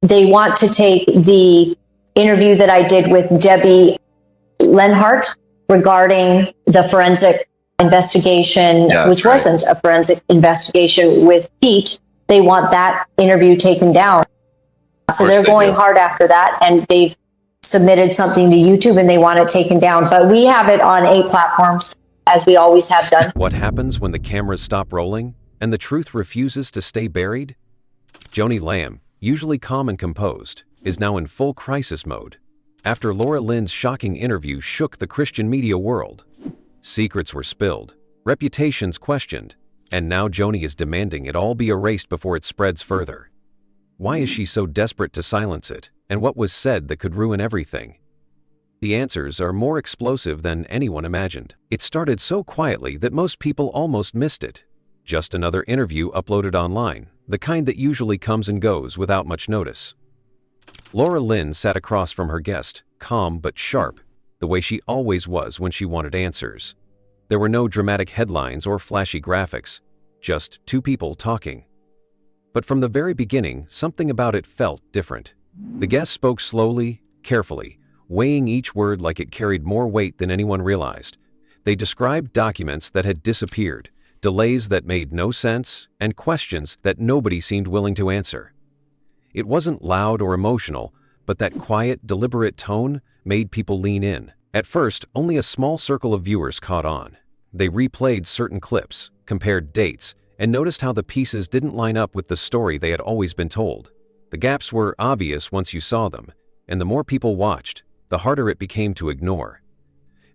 they want to take the interview that I did with Debbie Lenhart regarding the forensic investigation, which wasn't a forensic investigation with Pete. They want that interview taken down. So they're going hard after that, and they've submitted something to YouTube and they want it taken down. But we have it on 8 platforms, as we always have done. What happens when the cameras stop rolling and the truth refuses to stay buried? Joni Lamb, usually calm and composed, is now in full crisis mode after Laura Lynn's shocking interview shook the Christian media world. Secrets were spilled, reputations questioned, and now Joni is demanding it all be erased before it spreads further. Why is she so desperate to silence it, and what was said that could ruin everything? The answers are more explosive than anyone imagined. It started so quietly that most people almost missed it. Just another interview uploaded online, the kind that usually comes and goes without much notice. Laura Lynn sat across from her guest, calm but sharp, the way she always was when she wanted answers. There were no dramatic headlines or flashy graphics, just 2 people talking. But from the very beginning, something about it felt different. The guest spoke slowly, carefully, weighing each word like it carried more weight than anyone realized. They described documents that had disappeared, delays that made no sense, and questions that nobody seemed willing to answer. It wasn't loud or emotional, but that quiet, deliberate tone made people lean in. At first, only a small circle of viewers caught on. They replayed certain clips, compared dates, and noticed how the pieces didn't line up with the story they had always been told. The gaps were obvious once you saw them, and the more people watched, the harder it became to ignore.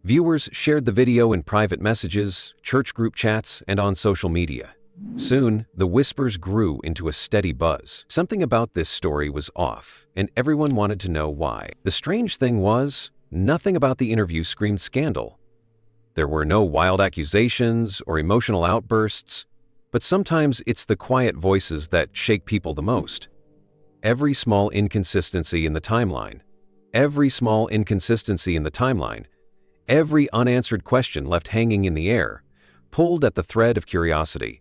Viewers shared the video in private messages, church group chats, and on social media. Soon, the whispers grew into a steady buzz. Something about this story was off, and everyone wanted to know why. The strange thing was, nothing about the interview screamed scandal. There were no wild accusations or emotional outbursts, but sometimes it's the quiet voices that shake people the most. Every small inconsistency in the timeline, every unanswered question left hanging in the air, pulled at the thread of curiosity.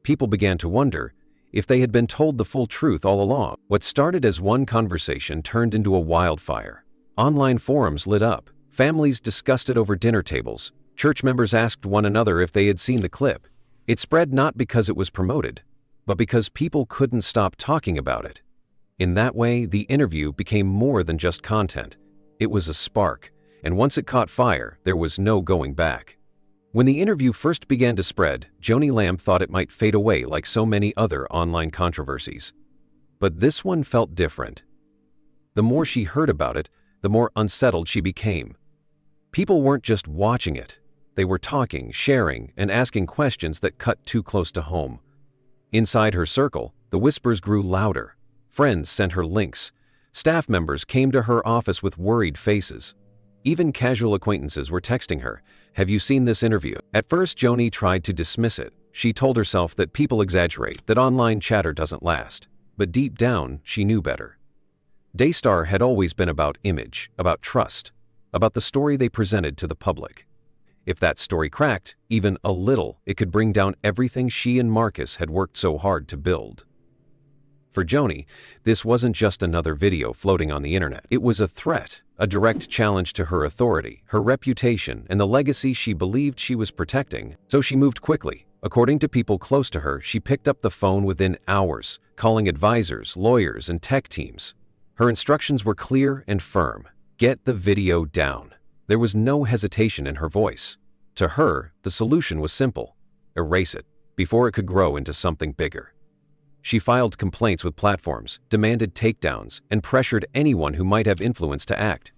People began to wonder if they had been told the full truth all along. What started as one conversation turned into a wildfire. Online forums lit up, families discussed it over dinner tables, church members asked one another if they had seen the clip. It spread not because it was promoted, but because people couldn't stop talking about it. In that way, the interview became more than just content. It was a spark, and once it caught fire, there was no going back. When the interview first began to spread, Joni Lamb thought it might fade away like so many other online controversies. But this one felt different. The more she heard about it, the more unsettled she became. People weren't just watching it. They were talking, sharing, and asking questions that cut too close to home. Inside her circle, the whispers grew louder. Friends sent her links. Staff members came to her office with worried faces. Even casual acquaintances were texting her, "Have you seen this interview?" At first, Joni tried to dismiss it. She told herself that people exaggerate, that online chatter doesn't last. But deep down, she knew better. Daystar had always been about image, about trust, about the story they presented to the public. If that story cracked, even a little, it could bring down everything she and Marcus had worked so hard to build. For Joni, this wasn't just another video floating on the internet. It was a threat, a direct challenge to her authority, her reputation, and the legacy she believed she was protecting. So she moved quickly. According to people close to her, she picked up the phone within hours, calling advisors, lawyers, and tech teams. Her instructions were clear and firm. Get the video down. There was no hesitation in her voice. To her, the solution was simple. Erase it, before it could grow into something bigger. She filed complaints with platforms, demanded takedowns, and pressured anyone who might have influence to act.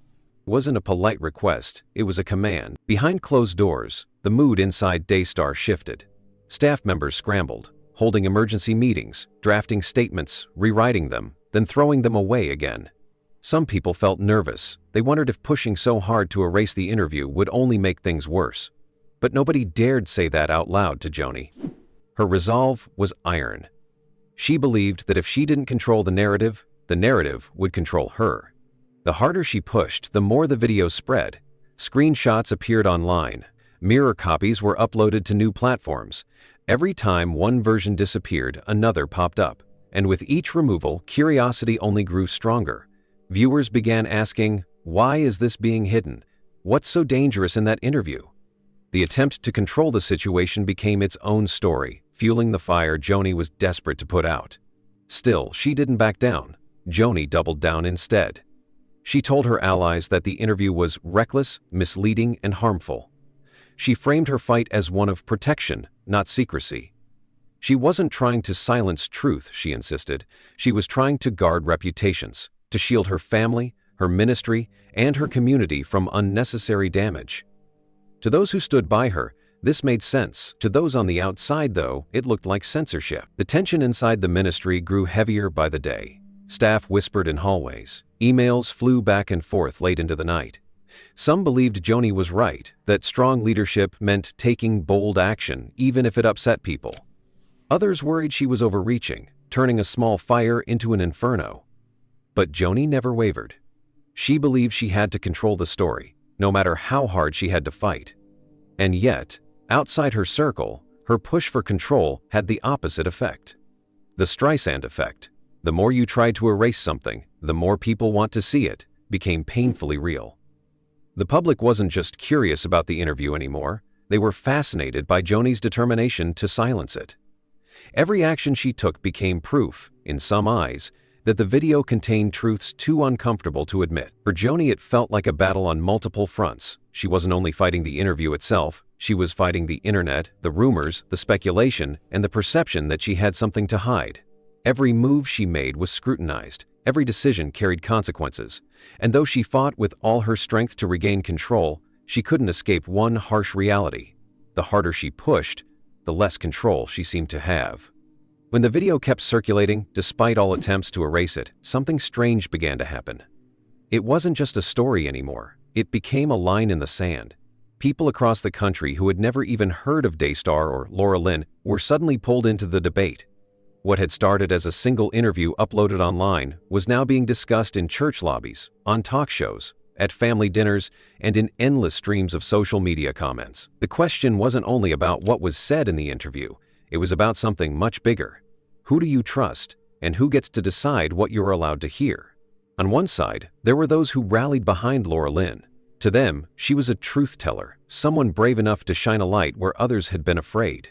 It wasn't a polite request, it was a command. Behind closed doors, the mood inside Daystar shifted. Staff members scrambled, holding emergency meetings, drafting statements, rewriting them, then throwing them away again. Some people felt nervous. They wondered if pushing so hard to erase the interview would only make things worse. But nobody dared say that out loud to Joni. Her resolve was iron. She believed that if she didn't control the narrative would control her. The harder she pushed, the more the video spread. Screenshots appeared online. Mirror copies were uploaded to new platforms. Every time one version disappeared, another popped up. And with each removal, curiosity only grew stronger. Viewers began asking, why is this being hidden? What's so dangerous in that interview? The attempt to control the situation became its own story, fueling the fire Joni was desperate to put out. Still, she didn't back down. Joni doubled down instead. She told her allies that the interview was reckless, misleading, and harmful. She framed her fight as one of protection, not secrecy. She wasn't trying to silence truth, she insisted. She was trying to guard reputations, to shield her family, her ministry, and her community from unnecessary damage. To those who stood by her, this made sense. To those on the outside, though, it looked like censorship. The tension inside the ministry grew heavier by the day. Staff whispered in hallways. Emails flew back and forth late into the night. Some believed Joni was right, that strong leadership meant taking bold action, even if it upset people. Others worried she was overreaching, turning a small fire into an inferno. But Joni never wavered. She believed she had to control the story, no matter how hard she had to fight. And yet, outside her circle, her push for control had the opposite effect. The Streisand effect. The more you try to erase something, the more people want to see it, became painfully real. The public wasn't just curious about the interview anymore, they were fascinated by Joni's determination to silence it. Every action she took became proof, in some eyes, that the video contained truths too uncomfortable to admit. For Joni, it felt like a battle on multiple fronts. She wasn't only fighting the interview itself, she was fighting the internet, the rumors, the speculation, and the perception that she had something to hide. Every move she made was scrutinized, every decision carried consequences, and though she fought with all her strength to regain control, she couldn't escape one harsh reality. The harder she pushed, the less control she seemed to have. When the video kept circulating, despite all attempts to erase it, something strange began to happen. It wasn't just a story anymore, it became a line in the sand. People across the country who had never even heard of Daystar or Laura Lynn were suddenly pulled into the debate. What had started as a single interview uploaded online was now being discussed in church lobbies, on talk shows, at family dinners, and in endless streams of social media comments. The question wasn't only about what was said in the interview, it was about something much bigger. Who do you trust, and who gets to decide what you're allowed to hear? On one side, there were those who rallied behind Laura Lynn. To them, she was a truth teller, someone brave enough to shine a light where others had been afraid.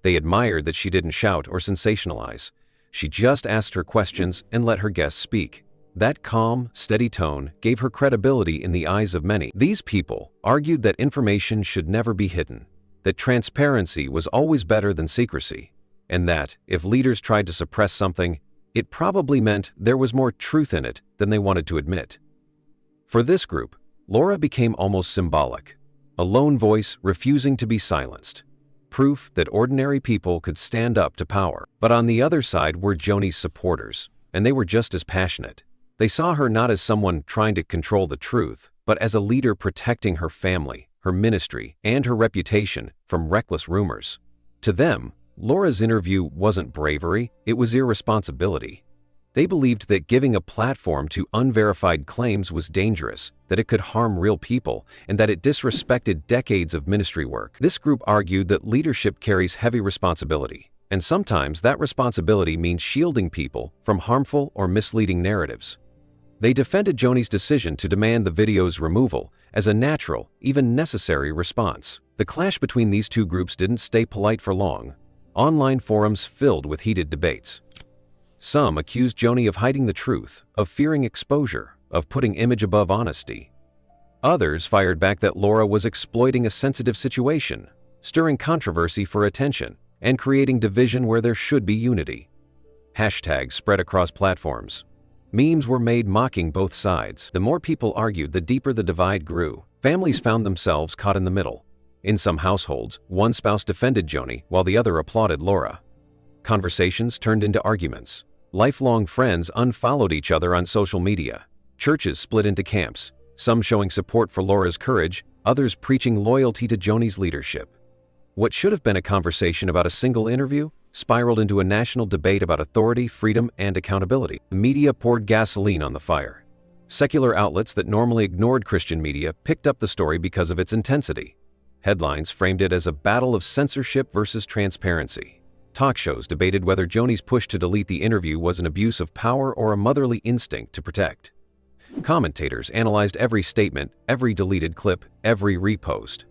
They admired that she didn't shout or sensationalize. She just asked her questions and let her guests speak. That calm, steady tone gave her credibility in the eyes of many. These people argued that information should never be hidden, that transparency was always better than secrecy, and that, if leaders tried to suppress something, it probably meant there was more truth in it than they wanted to admit. For this group, Laura became almost symbolic, a lone voice refusing to be silenced. Proof that ordinary people could stand up to power. But on the other side were Joni's supporters, and they were just as passionate. They saw her not as someone trying to control the truth, but as a leader protecting her family, her ministry, and her reputation from reckless rumors. To them, Laura's interview wasn't bravery, it was irresponsibility. They believed that giving a platform to unverified claims was dangerous, that it could harm real people, and that it disrespected decades of ministry work. This group argued that leadership carries heavy responsibility, and sometimes that responsibility means shielding people from harmful or misleading narratives. They defended Joni's decision to demand the video's removal as a natural, even necessary response. The clash between these two groups didn't stay polite for long. Online forums filled with heated debates. Some accused Joni of hiding the truth, of fearing exposure, of putting image above honesty. Others fired back that Laura was exploiting a sensitive situation, stirring controversy for attention, and creating division where there should be unity. Hashtags spread across platforms. Memes were made mocking both sides. The more people argued, the deeper the divide grew. Families found themselves caught in the middle. In some households, one spouse defended Joni while the other applauded Laura. Conversations turned into arguments. Lifelong friends unfollowed each other on social media. Churches split into camps, some showing support for Laura's courage, others preaching loyalty to Joni's leadership. What should have been a conversation about a single interview spiraled into a national debate about authority, freedom, and accountability. The media poured gasoline on the fire. Secular outlets that normally ignored Christian media picked up the story because of its intensity. Headlines framed it as a battle of censorship versus transparency. Talk shows debated whether Joni's push to delete the interview was an abuse of power or a motherly instinct to protect. Commentators analyzed every statement, every deleted clip, every repost.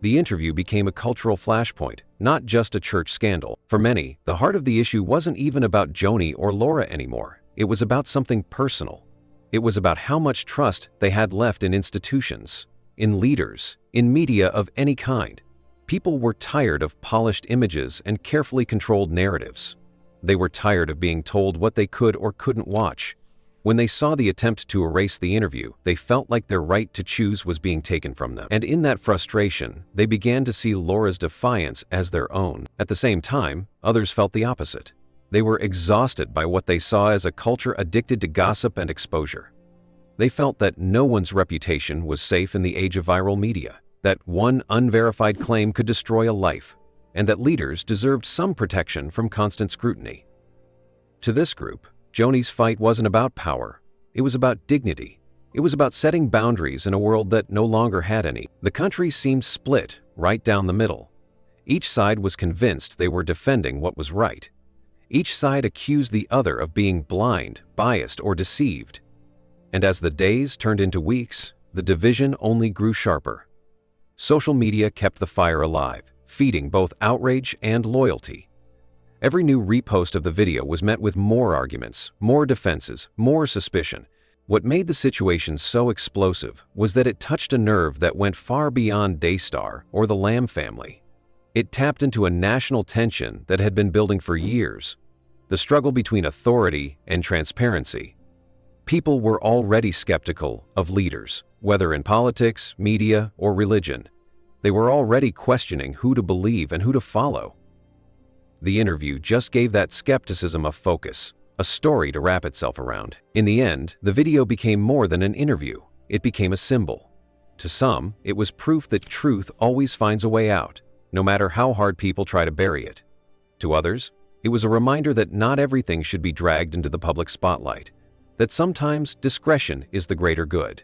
The interview became a cultural flashpoint, not just a church scandal. For many, the heart of the issue wasn't even about Joni or Laura anymore. It was about something personal. It was about how much trust they had left in institutions, in leaders, in media of any kind. People were tired of polished images and carefully controlled narratives. They were tired of being told what they could or couldn't watch. When they saw the attempt to erase the interview, they felt like their right to choose was being taken from them. And in that frustration, they began to see Laura's defiance as their own. At the same time, others felt the opposite. They were exhausted by what they saw as a culture addicted to gossip and exposure. They felt that no one's reputation was safe in the age of viral media, that one unverified claim could destroy a life, and that leaders deserved some protection from constant scrutiny. To this group, Joni's fight wasn't about power. It was about dignity. It was about setting boundaries in a world that no longer had any. The country seemed split right down the middle. Each side was convinced they were defending what was right. Each side accused the other of being blind, biased, or deceived. And as the days turned into weeks, the division only grew sharper. Social media kept the fire alive, feeding both outrage and loyalty. Every new repost of the video was met with more arguments, more defenses, more suspicion. What made the situation so explosive was that it touched a nerve that went far beyond Daystar or the Lamb family. It tapped into a national tension that had been building for years, the struggle between authority and transparency. People were already skeptical of leaders, whether in politics, media, or religion. They were already questioning who to believe and who to follow. The interview just gave that skepticism a focus, a story to wrap itself around. In the end, the video became more than an interview. It became a symbol. To some, it was proof that truth always finds a way out, no matter how hard people try to bury it. To others, it was a reminder that not everything should be dragged into the public spotlight, that sometimes discretion is the greater good.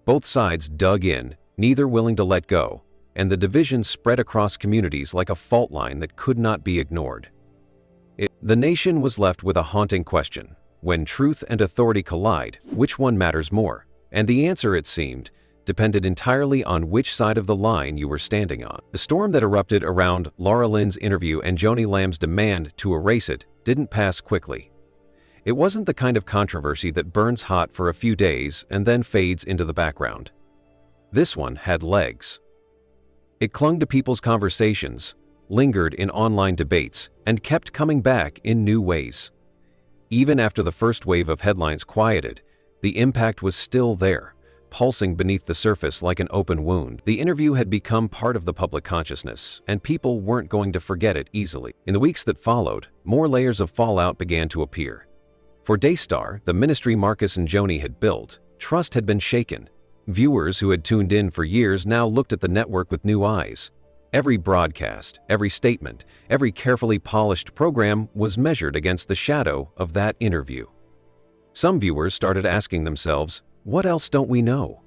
Both sides dug in, neither willing to let go, and the division spread across communities like a fault line that could not be ignored. The nation was left with a haunting question. When truth and authority collide, which one matters more? And the answer, it seemed, depended entirely on which side of the line you were standing on. The storm that erupted around Laura Lynn's interview and Joni Lamb's demand to erase it didn't pass quickly. It wasn't the kind of controversy that burns hot for a few days and then fades into the background. This one had legs. It clung to people's conversations, lingered in online debates, and kept coming back in new ways. Even after the first wave of headlines quieted, the impact was still there, pulsing beneath the surface like an open wound. The interview had become part of the public consciousness, and people weren't going to forget it easily. In the weeks that followed, more layers of fallout began to appear. For Daystar, the ministry Marcus and Joni had built, trust had been shaken. Viewers who had tuned in for years now looked at the network with new eyes. Every broadcast, every statement, every carefully polished program was measured against the shadow of that interview. Some viewers started asking themselves, what else don't we know?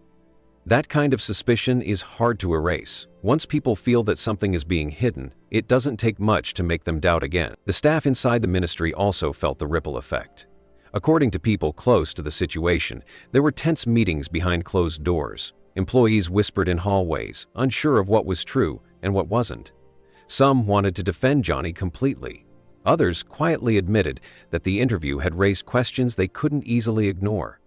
That kind of suspicion is hard to erase. Once people feel that something is being hidden, it doesn't take much to make them doubt again. The staff inside the ministry also felt the ripple effect. According to people close to the situation, there were tense meetings behind closed doors. Employees whispered in hallways, unsure of what was true and what wasn't. Some wanted to defend Joni completely. Others quietly admitted that the interview had raised questions they couldn't easily ignore.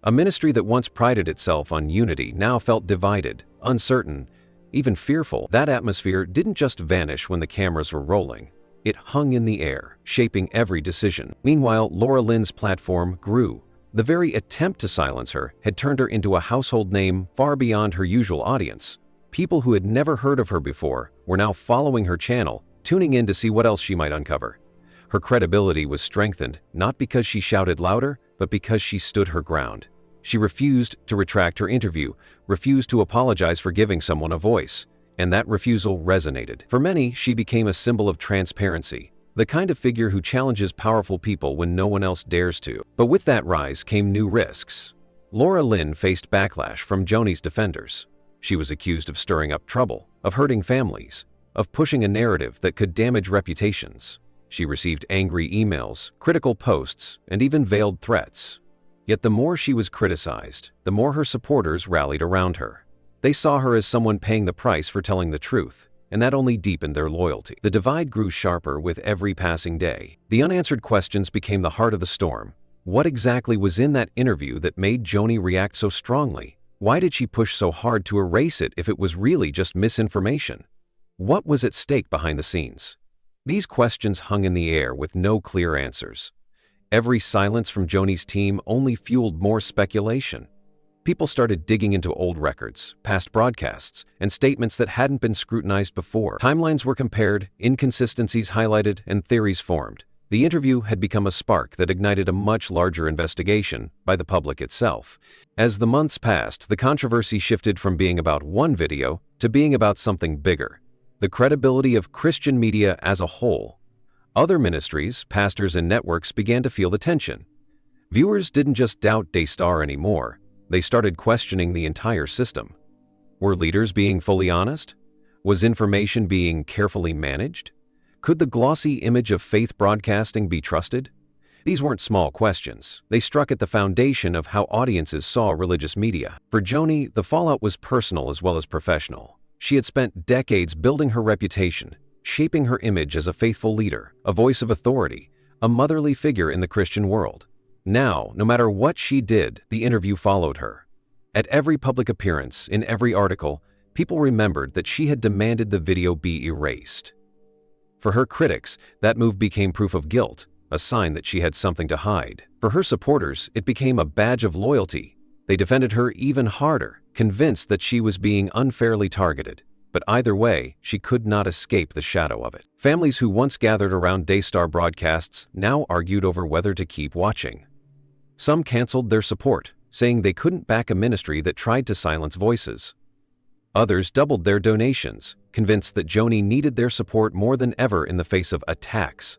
A ministry that once prided itself on unity now felt divided, uncertain, even fearful. That atmosphere didn't just vanish when the cameras were rolling. It hung in the air, shaping every decision. Meanwhile, Laura Lynn's platform grew. The very attempt to silence her had turned her into a household name far beyond her usual audience. People who had never heard of her before were now following her channel, tuning in to see what else she might uncover. Her credibility was strengthened, not because she shouted louder, but because she stood her ground. She refused to retract her interview, refused to apologize for giving someone a voice. And that refusal resonated. For many, she became a symbol of transparency, the kind of figure who challenges powerful people when no one else dares to. But with that rise came new risks. Laura Lynn faced backlash from Joni's defenders. She was accused of stirring up trouble, of hurting families, of pushing a narrative that could damage reputations. She received angry emails, critical posts, and even veiled threats. Yet the more she was criticized, the more her supporters rallied around her. They saw her as someone paying the price for telling the truth, and that only deepened their loyalty. The divide grew sharper with every passing day. The unanswered questions became the heart of the storm. What exactly was in that interview that made Joni react so strongly? Why did she push so hard to erase it if it was really just misinformation? What was at stake behind the scenes? These questions hung in the air with no clear answers. Every silence from Joni's team only fueled more speculation. People started digging into old records, past broadcasts, and statements that hadn't been scrutinized before. Timelines were compared, inconsistencies highlighted, and theories formed. The interview had become a spark that ignited a much larger investigation by the public itself. As the months passed, the controversy shifted from being about one video to being about something bigger: the credibility of Christian media as a whole. Other ministries, pastors, and networks began to feel the tension. Viewers didn't just doubt Daystar anymore. They started questioning the entire system. Were leaders being fully honest? Was information being carefully managed? Could the glossy image of faith broadcasting be trusted? These weren't small questions. They struck at the foundation of how audiences saw religious media. For Joni, the fallout was personal as well as professional. She had spent decades building her reputation, shaping her image as a faithful leader, a voice of authority, a motherly figure in the Christian world. Now, no matter what she did, the interview followed her. At every public appearance, in every article, people remembered that she had demanded the video be erased. For her critics, that move became proof of guilt, a sign that she had something to hide. For her supporters, it became a badge of loyalty. They defended her even harder, convinced that she was being unfairly targeted. But either way, she could not escape the shadow of it. Families who once gathered around Daystar broadcasts now argued over whether to keep watching. Some canceled their support, saying they couldn't back a ministry that tried to silence voices. Others doubled their donations, convinced that Joni needed their support more than ever in the face of attacks.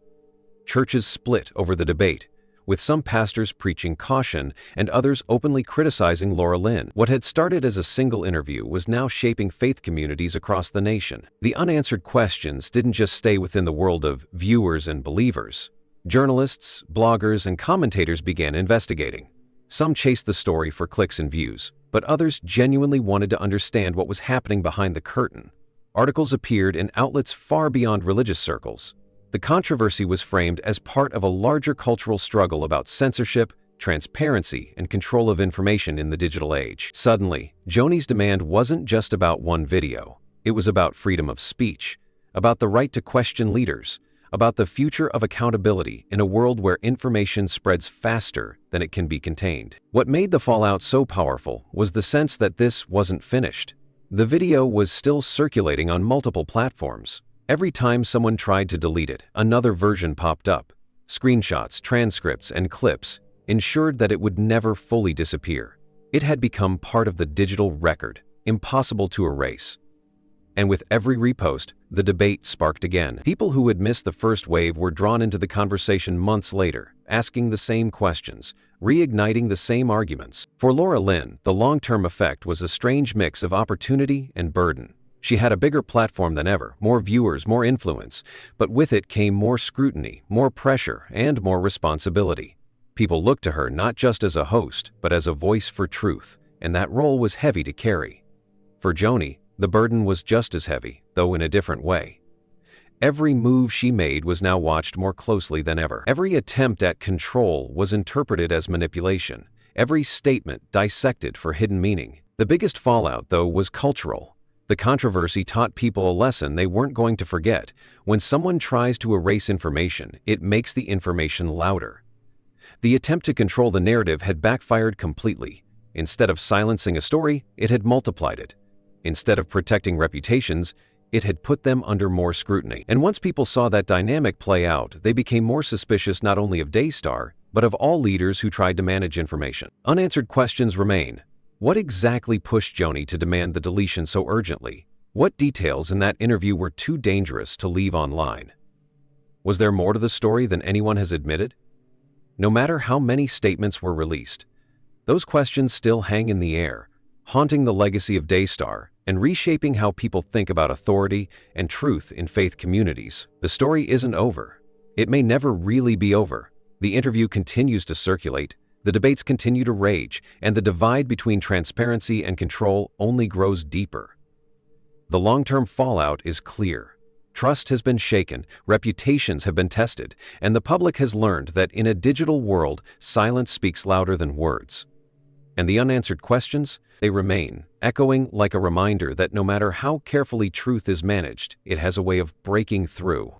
Churches split over the debate, with some pastors preaching caution and others openly criticizing Laura Lynn. What had started as a single interview was now shaping faith communities across the nation. The unanswered questions didn't just stay within the world of viewers and believers. Journalists, bloggers, and commentators began investigating. Some chased the story for clicks and views, but others genuinely wanted to understand what was happening behind the curtain. Articles appeared in outlets far beyond religious circles. The controversy was framed as part of a larger cultural struggle about censorship, transparency, and control of information in the digital age. Suddenly, Joni's demand wasn't just about one video. It was about freedom of speech, about the right to question leaders, about the future of accountability in a world where information spreads faster than it can be contained. What made the fallout so powerful was the sense that this wasn't finished. The video was still circulating on multiple platforms. Every time someone tried to delete it, another version popped up. Screenshots, transcripts, and clips ensured that it would never fully disappear. It had become part of the digital record, impossible to erase. And with every repost, the debate sparked again. People who had missed the first wave were drawn into the conversation months later, asking the same questions, reigniting the same arguments. For Laura Lynn, the long-term effect was a strange mix of opportunity and burden. She had a bigger platform than ever, more viewers, more influence, but with it came more scrutiny, more pressure, and more responsibility. People looked to her not just as a host, but as a voice for truth, and that role was heavy to carry. For Joni, the burden was just as heavy, though in a different way. Every move she made was now watched more closely than ever. Every attempt at control was interpreted as manipulation, every statement dissected for hidden meaning. The biggest fallout, though, was cultural. The controversy taught people a lesson they weren't going to forget. When someone tries to erase information, it makes the information louder. The attempt to control the narrative had backfired completely. Instead of silencing a story, it had multiplied it. Instead of protecting reputations, it had put them under more scrutiny. And once people saw that dynamic play out, they became more suspicious not only of Daystar, but of all leaders who tried to manage information. Unanswered questions remain. What exactly pushed Joni to demand the deletion so urgently? What details in that interview were too dangerous to leave online? Was there more to the story than anyone has admitted? No matter how many statements were released, those questions still hang in the air, haunting the legacy of Daystar and reshaping how people think about authority and truth in faith communities. The story isn't over. It may never really be over. The interview continues to circulate, the debates continue to rage, and the divide between transparency and control only grows deeper. The long-term fallout is clear. Trust has been shaken, reputations have been tested, and the public has learned that in a digital world, silence speaks louder than words. And the unanswered questions, they remain, echoing like a reminder that no matter how carefully truth is managed, it has a way of breaking through.